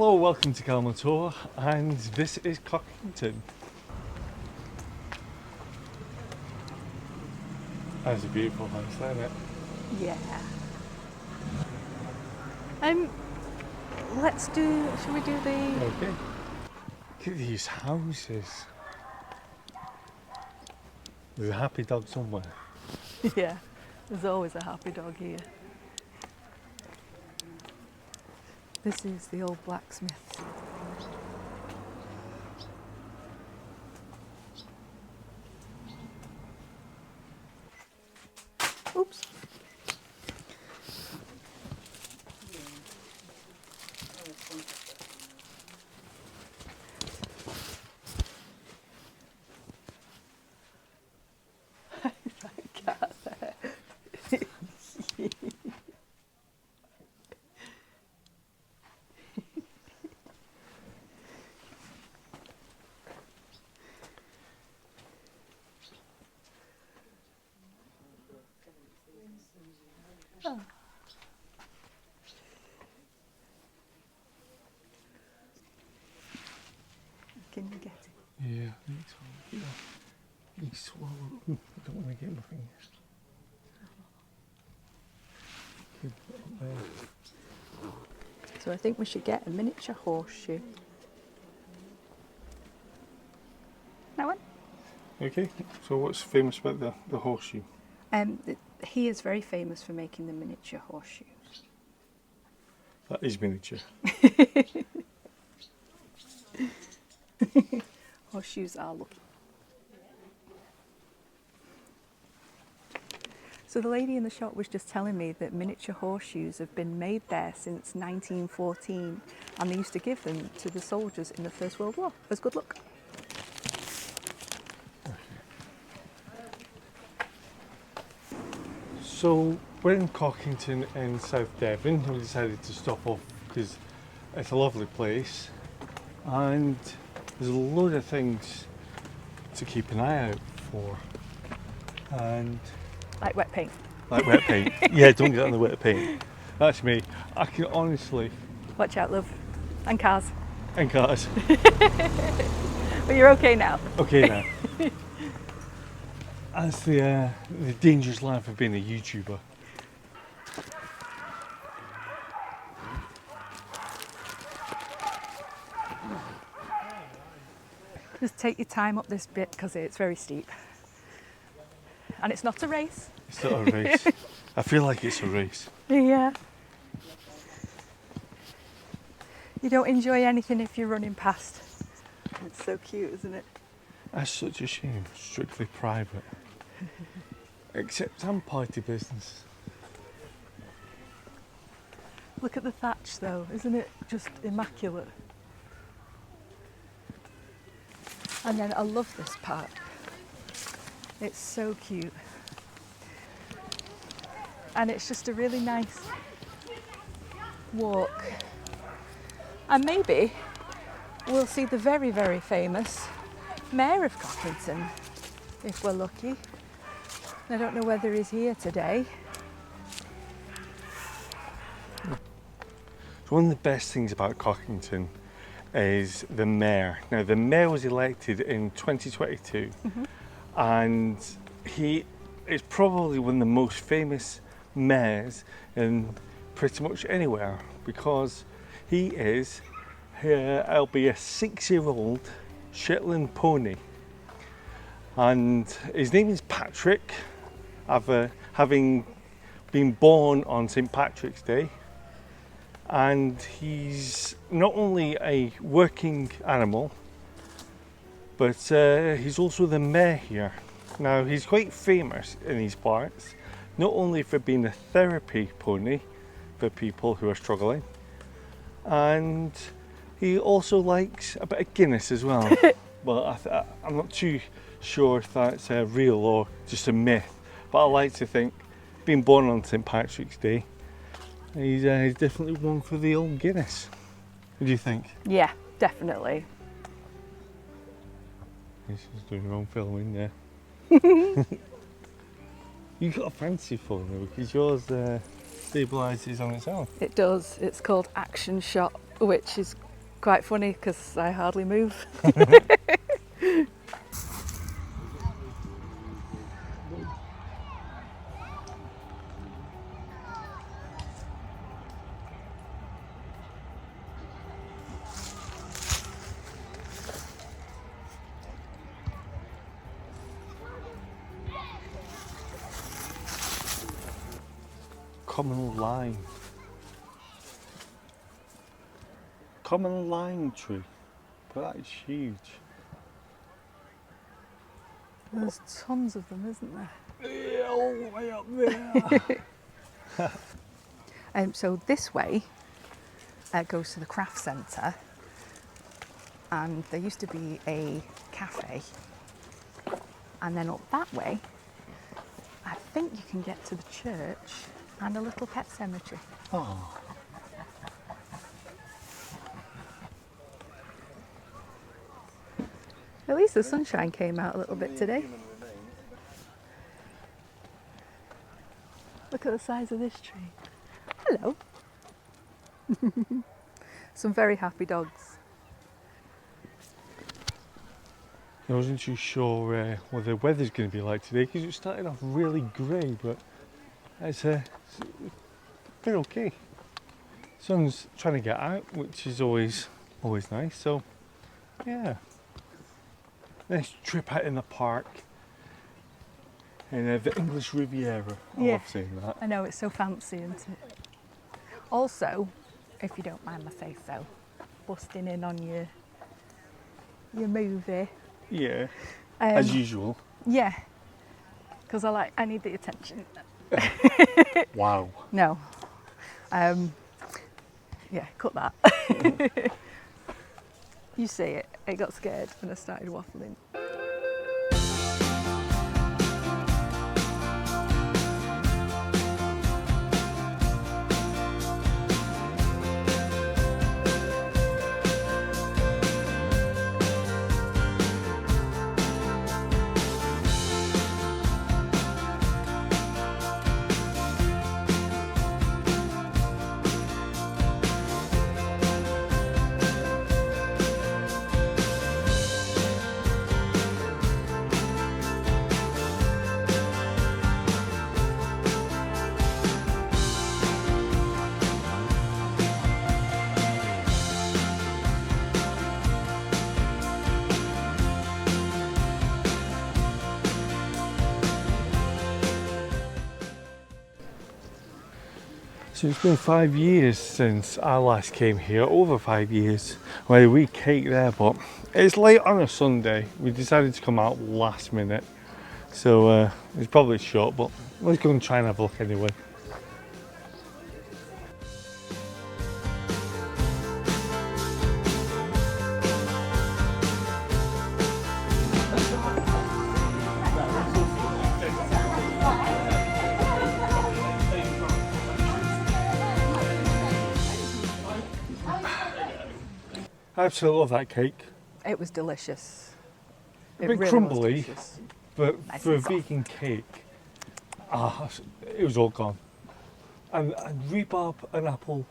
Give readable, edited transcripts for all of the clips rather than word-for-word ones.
Hello, welcome to Calma Tour, and this is Cockington. That's a beautiful house, isn't it? Yeah. Shall we do the... Okay. Look at these houses. There's a happy dog somewhere. Yeah, there's always a happy dog here. This is the old blacksmith. Oops. Cat there. Oh. Can you get it? Yeah, I think so. Yeah. You swallow. I don't want to get my fingers. Could put it up there. So I think we should get a miniature horseshoe. That one? Okay, so what's famous about the horseshoe? He is very famous for making the miniature horseshoes. That is miniature. Horseshoes are lucky. So the lady in the shop was just telling me that miniature horseshoes have been made there since 1914, and they used to give them to the soldiers in the First World War as good luck. So we're in Cockington in South Devon. We decided to stop off because it's a lovely place and there's a load of things to keep an eye out for. And Like wet paint. like wet paint. Yeah, don't get on the wet paint. That's me. I can honestly. Watch out, love. And cars. And cars. But you're okay now. Okay now. That's the dangerous life of being a YouTuber. Just take your time up this bit because it's very steep. And it's not a race. It's not a race. I feel like it's a race. Yeah. You don't enjoy anything if you're running past. It's so cute, isn't it? That's such a shame. Strictly private. Except I'm party business. Look at the thatch though, isn't it just immaculate? And then I love this part. It's so cute. And it's just a really nice walk. And maybe we'll see the very, very famous Mayor of Cockington, if we're lucky. I don't know whether he's here today. So one of the best things about Cockington is the mayor. Now the mayor was elected in 2022 and he is probably one of the most famous mayors in pretty much anywhere because he is, he'll be a 6-year-old Shetland pony and his name is Patrick, having been born on St. Patrick's Day, and he's not only a working animal but he's also the mayor here. Now he's quite famous in these parts, not only for being a therapy pony for people who are struggling, and he also likes a bit of Guinness as well. Well, I'm not too sure if that's real or just a myth, but I like to think, being born on St. Patrick's Day, he's definitely one for the old Guinness. What do you think? Yeah, definitely. He's just doing your own filming there. You got a fancy phone though, because yours stabilises on its own. It does. It's called Action Shot, which is Quite funny because I hardly move. Common lime. Common lime tree. But that is huge. There's tons of them, isn't there? Yeah, all the way up there. So this way goes to the craft centre, and there used to be a cafe, and then up that way I think you can get to the church and a little pet cemetery. Oh. At least the sunshine came out a little bit today. Look at the size of this tree. Hello. Some very happy dogs. I wasn't too sure what the weather's going to be like today because it started off really grey, but it's been okay. Sun's trying to get out, which is always nice. So, yeah, nice trip out in the park in the English Riviera. I love saying that. I know, it's so fancy, isn't it? Also, if you don't mind my say so, busting in on your movie. Yeah, as usual. Yeah, because I need the attention. Wow. No. Yeah, cut that. You see it. It got scared and I started waffling. So it's been 5 years since I last came here, over 5 years. We had a wee cake there, but it's late on a Sunday. We decided to come out last minute. So it's probably short, but let's go and try and have a look anyway. I absolutely love that cake. It was delicious. A bit crumbly, delicious. but Nice for a and soft. vegan cake, it was all gone. And rhubarb and apple,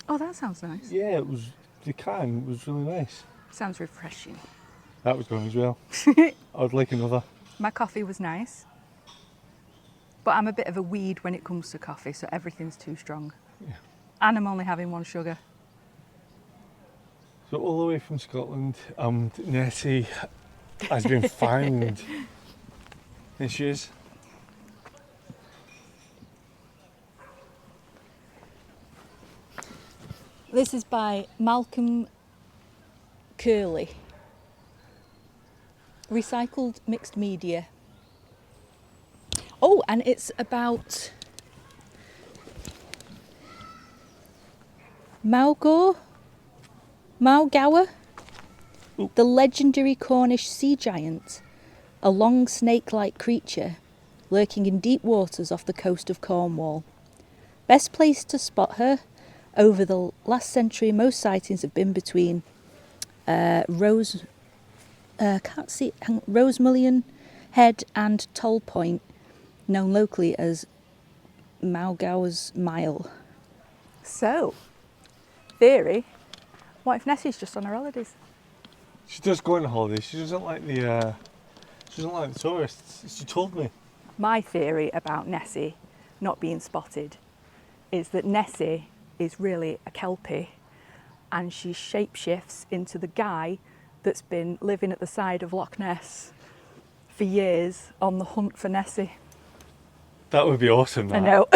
Oh, that sounds nice. yeah, it was, the can was really nice. Sounds refreshing. That was gone as well. I'd like another. My coffee was nice, but I'm a bit of a weed when it comes to coffee, so everything's too strong. Yeah. And I'm only having one sugar. So all the way from Scotland, Nessie has been found. There she is. This is by Malcolm Curley. Recycled mixed media. Oh, and it's about Maugor, the legendary Cornish sea giant, a long snake-like creature lurking in deep waters off the coast of Cornwall. Best place to spot her, over the last century, most sightings have been between Rosemullion Head and Toll Point, known locally as Maugor's Mile. So, theory, What if Nessie's just on her holidays? She does go on holidays. She doesn't like the tourists. She told me. My theory about Nessie not being spotted is that Nessie is really a Kelpie and she shapeshifts into the guy that's been living at the side of Loch Ness for years on the hunt for Nessie. That would be awesome. That. I know.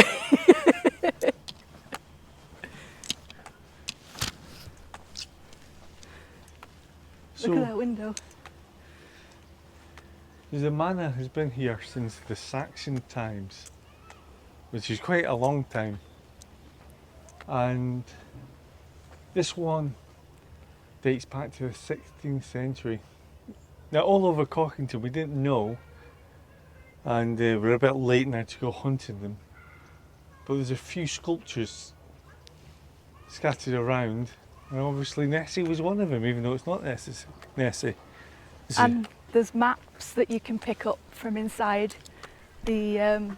Look at that window. The manor has been here since the Saxon times, which is quite a long time. And this one dates back to the 16th century. Now, all over Cockington, we didn't know, and we're a bit late now to go hunting them. But there's a few sculptures scattered around, and obviously Nessie was one of them, even though it's not Nessie. And there's maps that you can pick up from inside the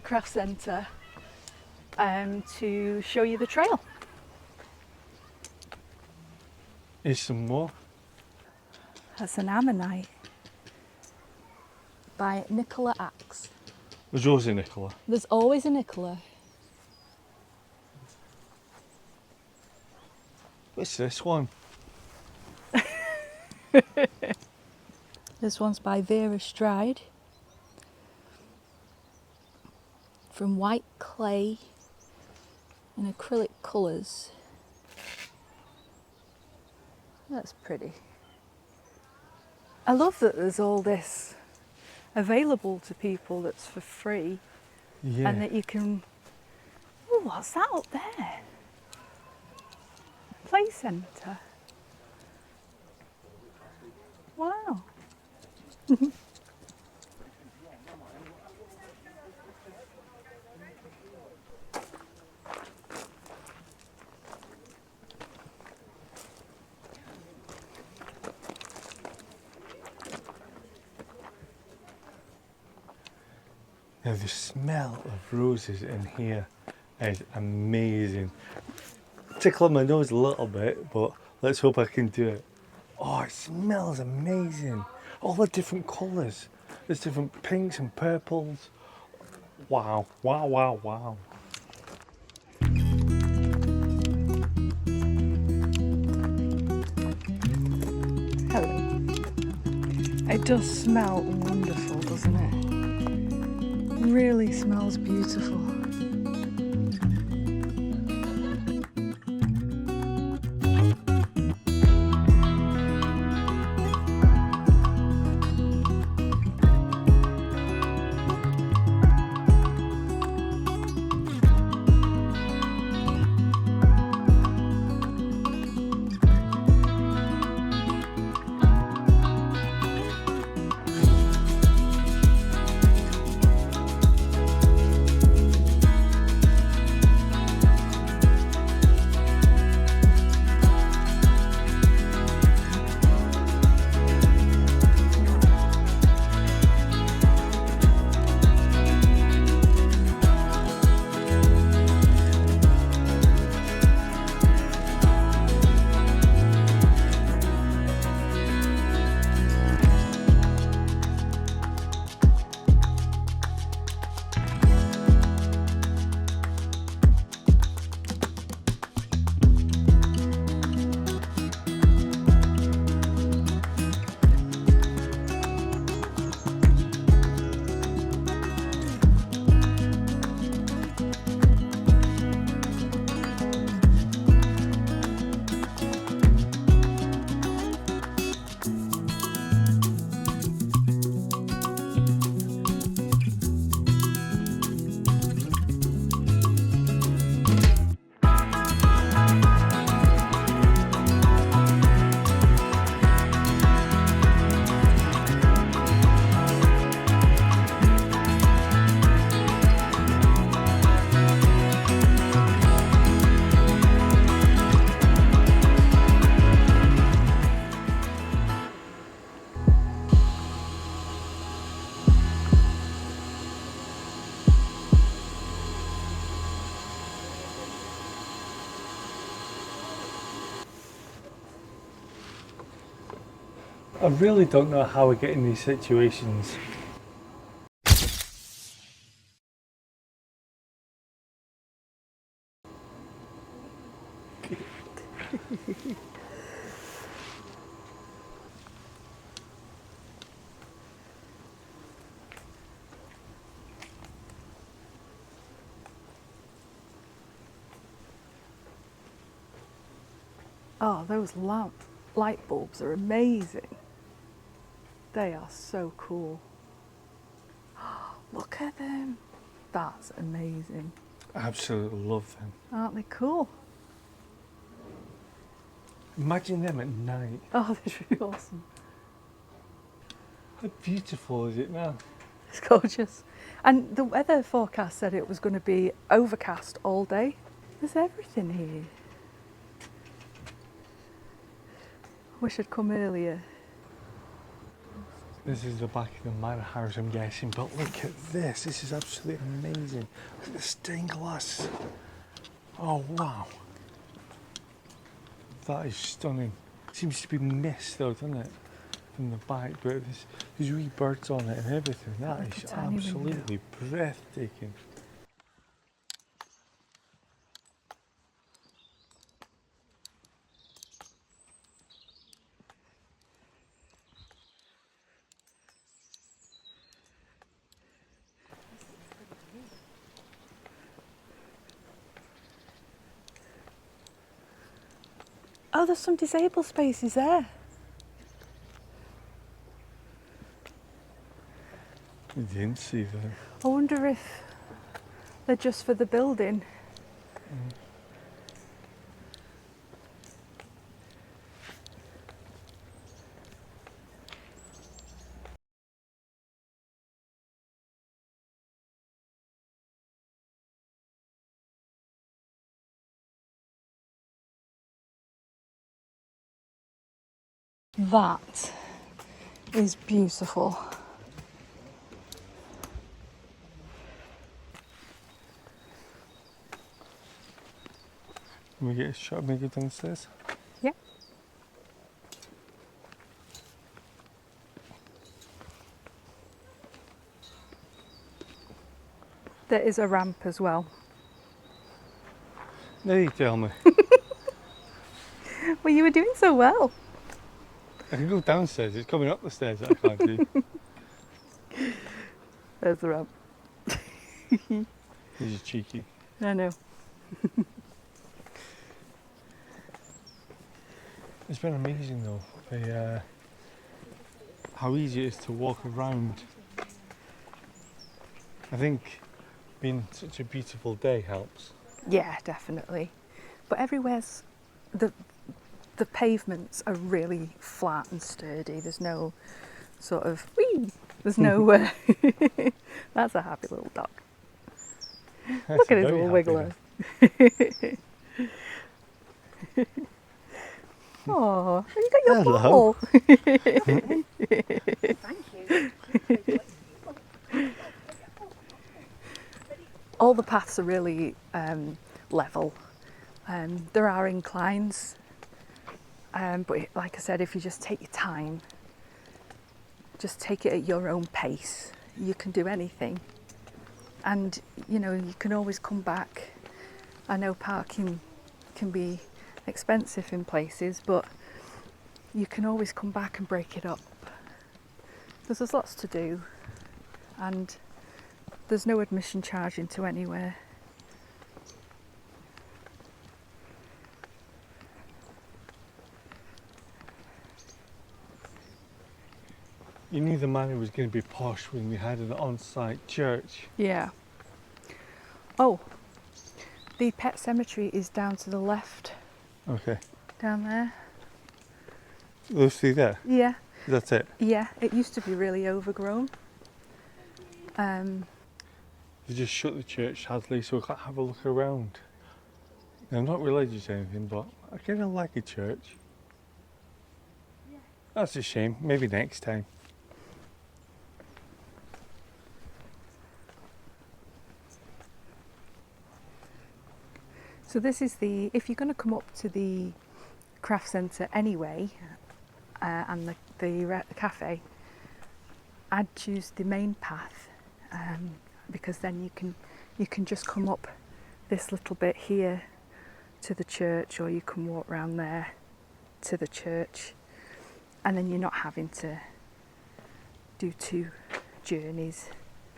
craft centre to show you the trail. Here's some more. That's an ammonite by Nicola Axe. There's always a Nicola. There's always a Nicola. What's this one? This one's by Vera Stride. From white clay and acrylic colours. That's pretty. I love that there's all this available to people that's for free. Yeah. And that you can... Oh, what's that up there? Play centre. Wow. Now the smell of roses in here is amazing. Tickling my nose a little bit, but let's hope I can do it. Oh, it smells amazing. All the different colours. There's different pinks and purples. Wow, wow, wow, wow. Hello. It does smell wonderful, doesn't it? Really smells beautiful. I really don't know how we get in these situations. Oh, those light bulbs are amazing. They are so cool. Look at them. That's amazing. Absolutely love them. Aren't they cool? Imagine them at night. Oh, they're really awesome. How beautiful is it now? It's gorgeous. And the weather forecast said it was going to be overcast all day. There's everything here. Wish I'd come earlier. This is the back of the manor house, I'm guessing, but look at this. This is absolutely amazing. Look at the stained glass. Oh, wow. That is stunning. Seems to be mist though, doesn't it? From the back, but there's wee birds on it and everything. That Like is a tiny absolutely breathtaking. Oh, there's some disabled spaces there. I didn't see that. I wonder if they're just for the building. That is beautiful. Can we get a shot of me go downstairs? Yeah. There is a ramp as well. Now you tell me. Well, you were doing so well. I can go downstairs, it's coming up the stairs that I can't do. There's the ramp. This is cheeky. I know. It's been amazing though, how easy it is to walk around. I think being such a beautiful day helps. Yeah, definitely. But everywhere's the pavements are really flat and sturdy. There's no sort of whee. There's no. That's a happy little dog. Look at his little wiggler. Oh, you got your Hello. ball. Thank you. All the paths are really level. There are inclines, but like I said, if you just take your time, just take it at your own pace, you can do anything. And you know, you can always come back. I know parking can be expensive in places, but you can always come back and break it up. There's lots to do, and there's no admission charge into anywhere. You knew the manor was going to be posh when we had an on-site church. Yeah. Oh, the pet cemetery is down to the left, Okay. down there. Those three there? Yeah. That's it? Yeah, it used to be really overgrown. They just shut the church, sadly, so we can't have a look around. Now, I'm not religious or anything, but I kind of like a church. That's a shame. Maybe next time. So this is if you're going to come up to the craft centre anyway, and the cafe, I'd choose the main path, because then you can just come up this little bit here to the church, or you can walk round there to the church, and then you're not having to do 2 journeys.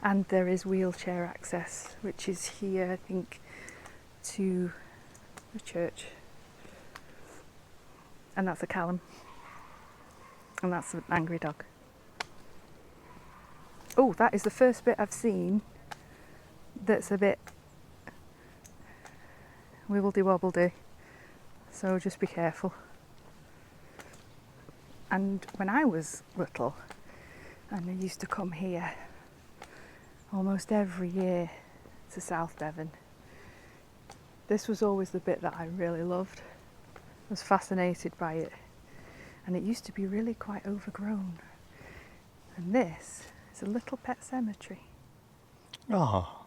And there is wheelchair access, which is here, I think, to the church. And that's a Callum. And that's an angry dog. Oh, that is the first bit I've seen that's a bit wibbledy-wobbledy. So just be careful. And when I was little, and I used to come here almost every year to South Devon, this was always the bit that I really loved. I was fascinated by it. And it used to be really quite overgrown. And this is a little pet cemetery. Ah.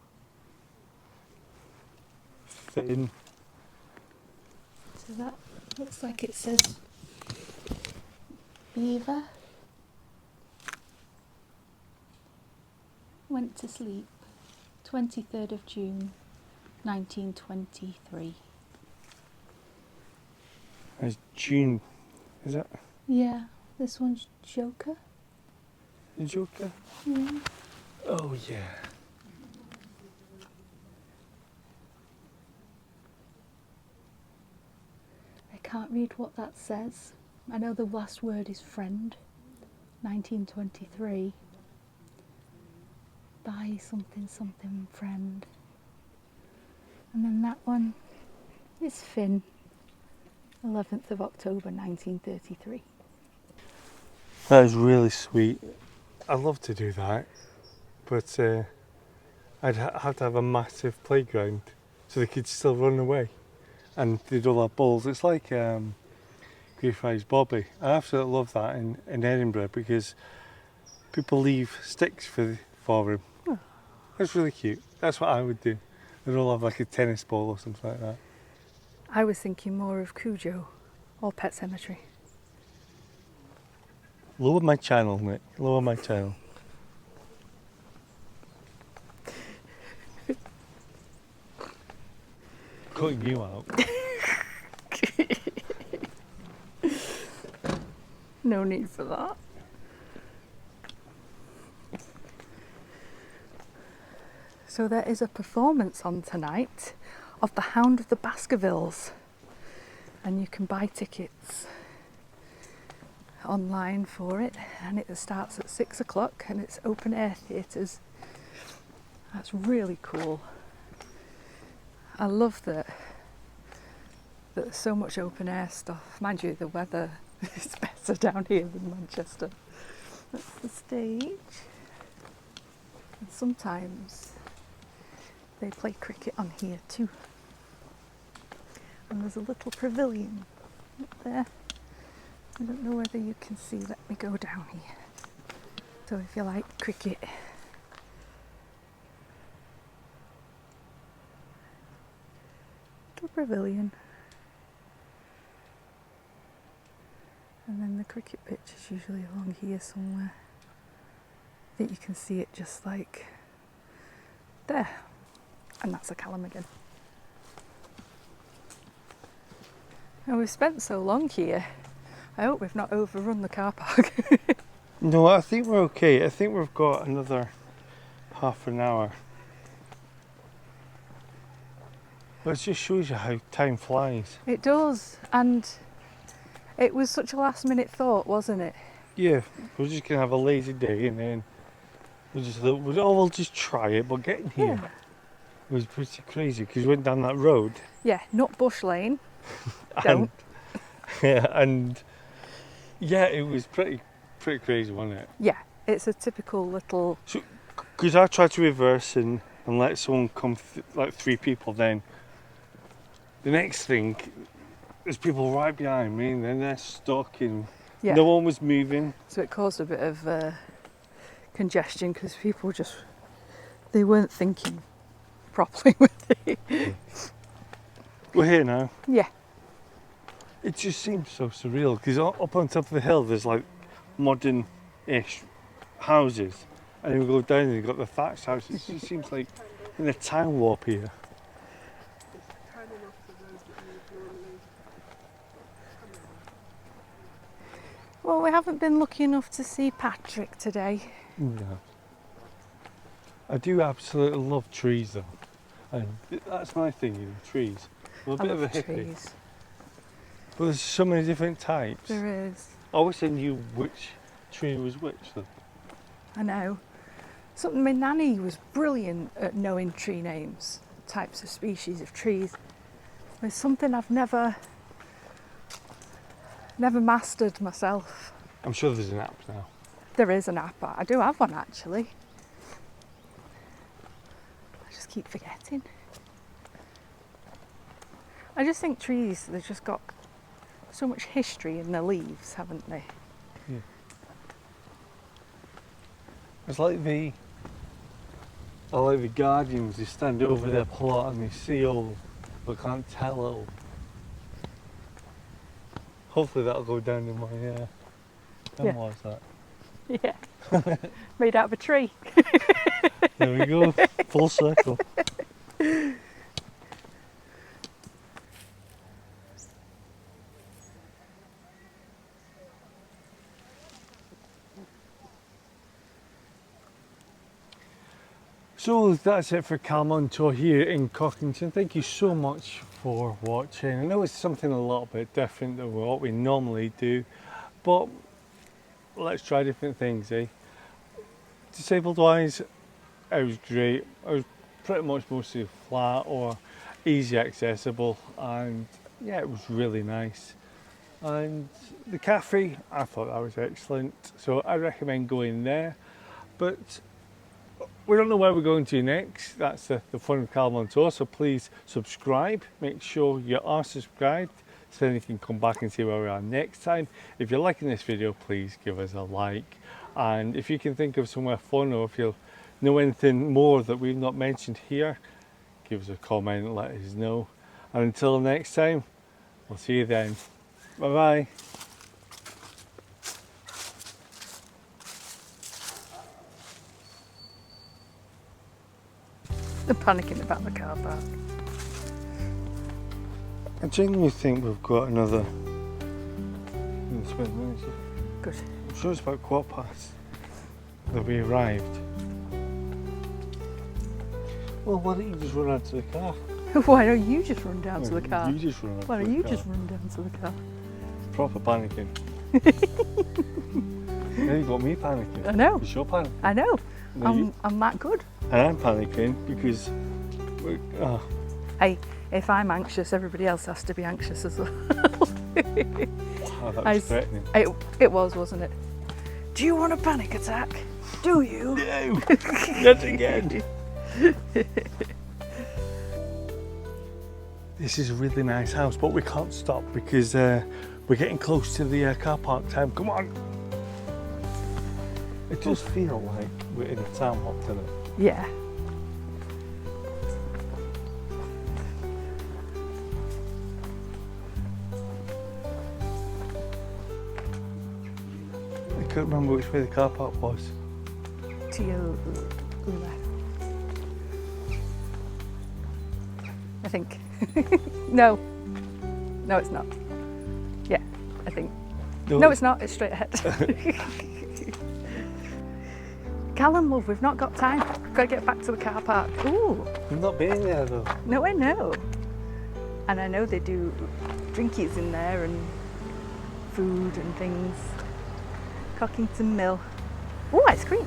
Thin. So that looks like it says Beaver went to sleep 23rd of June 1923. It's June, is it? Yeah, this one's Joker. The Joker? Yeah. Oh yeah. I can't read what that says. I know the last word is friend. 1923. By something something friend. And then that one is Finn. 11th of October 1933. That is really sweet. I'd love to do that, but I'd have to have a massive playground so the kids still run away, and they'd all have balls. It's like Greyfriars Bobby. I absolutely love that in Edinburgh because people leave sticks for him. Oh. That's really cute. That's what I would do. They'd all have like a tennis ball or something like that. I was thinking more of Cujo or Pet Sematary. Lower my channel, Nick. Lower my channel. Cutting you out. No need for that. So there is a performance on tonight of The Hound of the Baskervilles, and you can buy tickets online for it, and it starts at 6 o'clock and it's open air theatres. That's really cool. I love that there's so much open air stuff. Mind you, the weather is better down here than Manchester. That's the stage. And sometimes they play cricket on here too. And there's a little pavilion up there. I don't know whether you can see. Let me go down here. So if you like cricket, little pavilion. And then the cricket pitch is usually along here somewhere. I think you can see it just like there. And that's a Callum again. And we've spent so long here. I hope we've not overrun the car park. No, I think we're okay. I think we've got another half an hour. But it just shows you how time flies. It does, and it was such a last minute thought, wasn't it? Yeah, we're just gonna have a lazy day and then we'll just try it. But getting here was pretty crazy because we went down that road. Yeah, not Bush Lane. And, yeah, and yeah, it was pretty crazy, wasn't it? Yeah, it's a typical little. Because I tried to reverse and let someone come, like 3 people, then the next thing, there's people right behind me and then they're stuck and no one was moving. So it caused a bit of congestion because people they weren't thinking properly with it. We're here now. Yeah. It just seems so surreal because up on top of the hill there's like modern-ish houses, and then we go down and you've got the thatched house. It just seems like in a time warp here. Well, we haven't been lucky enough to see Patrick today. No. I do absolutely love trees though, and that's my thing, you know, trees. I'm a bit of a hippie, Trees. but there's so many different types. There is. I wish I knew which tree was which though. I know. My nanny was brilliant at knowing tree names, types of species of trees. It's something I've never mastered myself. I'm sure there's an app now. There is an app. I do have one actually. I just keep forgetting. I just think trees, they've just got so much history in their leaves, haven't they? Yeah. It's like the guardians, they stand over their plot and they see all, but can't tell all. Hopefully that'll go down in my memoirs, that. Yeah. Made out of a tree. There we go, full circle. So that's it for Calmon Tour here in Cockington. Thank you so much for watching. I know it's something a little bit different than what we normally do, but let's try different things, eh? Disabled wise, it was great. I was pretty much mostly flat or easy accessible, and yeah, it was really nice. And the cafe, I thought that was excellent, so I recommend going there. But we don't know where we're going to next. That's the fun of Calmon Tour, so please subscribe. Make sure you are subscribed so then you can come back and see where we are next time. If you're liking this video, please give us a like. And if you can think of somewhere fun, or if you know anything more that we've not mentioned here, give us a comment and let us know. And until next time, we'll see you then. Bye bye. They're panicking about the car park. I genuinely think we've got another 20 minutes. Good. I'm sure it's about 15:15 that we arrived. Well, why don't you just run out to the car? Why don't you just run down to the car? You just run out Why to don't the you car. just run down to the car? Proper panicking. Now you've got me panicking. I know. Because you're panicking. I know. No, I'm that good. And I'm panicking because Hey, if I'm anxious, everybody else has to be anxious as well. oh, that was threatening. It was, wasn't it? Do you want a panic attack? Do you? No! Not again! This is a really nice house, but we can't stop because we're getting close to the car park time. Come on! It does feel like we're in a time hop, doesn't it? Yeah. I can't remember which way the car park was. To your left. I think. No. No, it's not. Yeah, I think. No, it's not. It's straight ahead. Callum, love, we've not got time. We've got to get back to the car park. Ooh. We've not been there though. No, I know. And I know they do drinkies in there and food and things. Cockington Mill. Ooh, ice cream.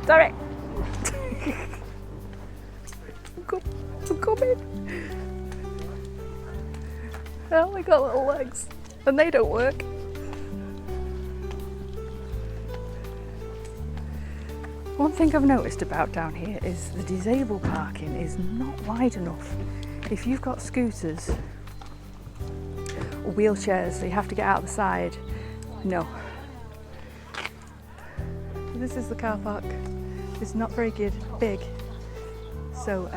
Sorry. I'm coming. I only got little legs and they don't work. One thing I've noticed about down here is the disabled parking is not wide enough. If you've got scooters or wheelchairs, so you have to get out the side. No. This is the car park. It's not very good, big. So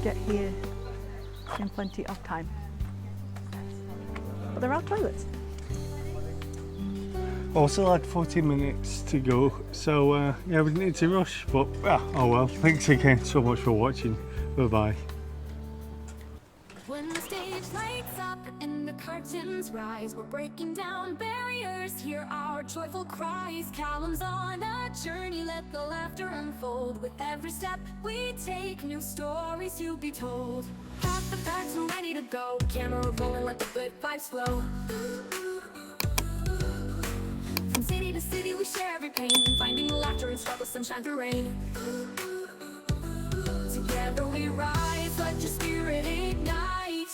get here in plenty of time. But there are toilets. Oh, still had 40 minutes to go, so yeah, we didn't need to rush, but oh well. Thanks again so much for watching. Bye bye. When the stage lights up and the curtains rise, we're breaking down barriers, hear our joyful cries. Callum's on a journey, let the laughter unfold. With every step we take, new stories to be told. Pack the bags, we're ready to go. Camera rolling, let the good vibes flow. From city to city we share every pain, finding laughter in struggle, sunshine through rain. Together we rise, let your spirit ignite.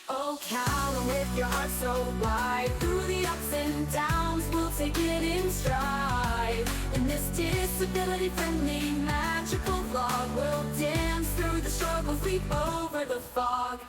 Oh, Callum, with your heart so wide, through the ups and downs, we'll take it in stride. In this disability-friendly, magical vlog, we'll dance through the struggles, leap over the fog.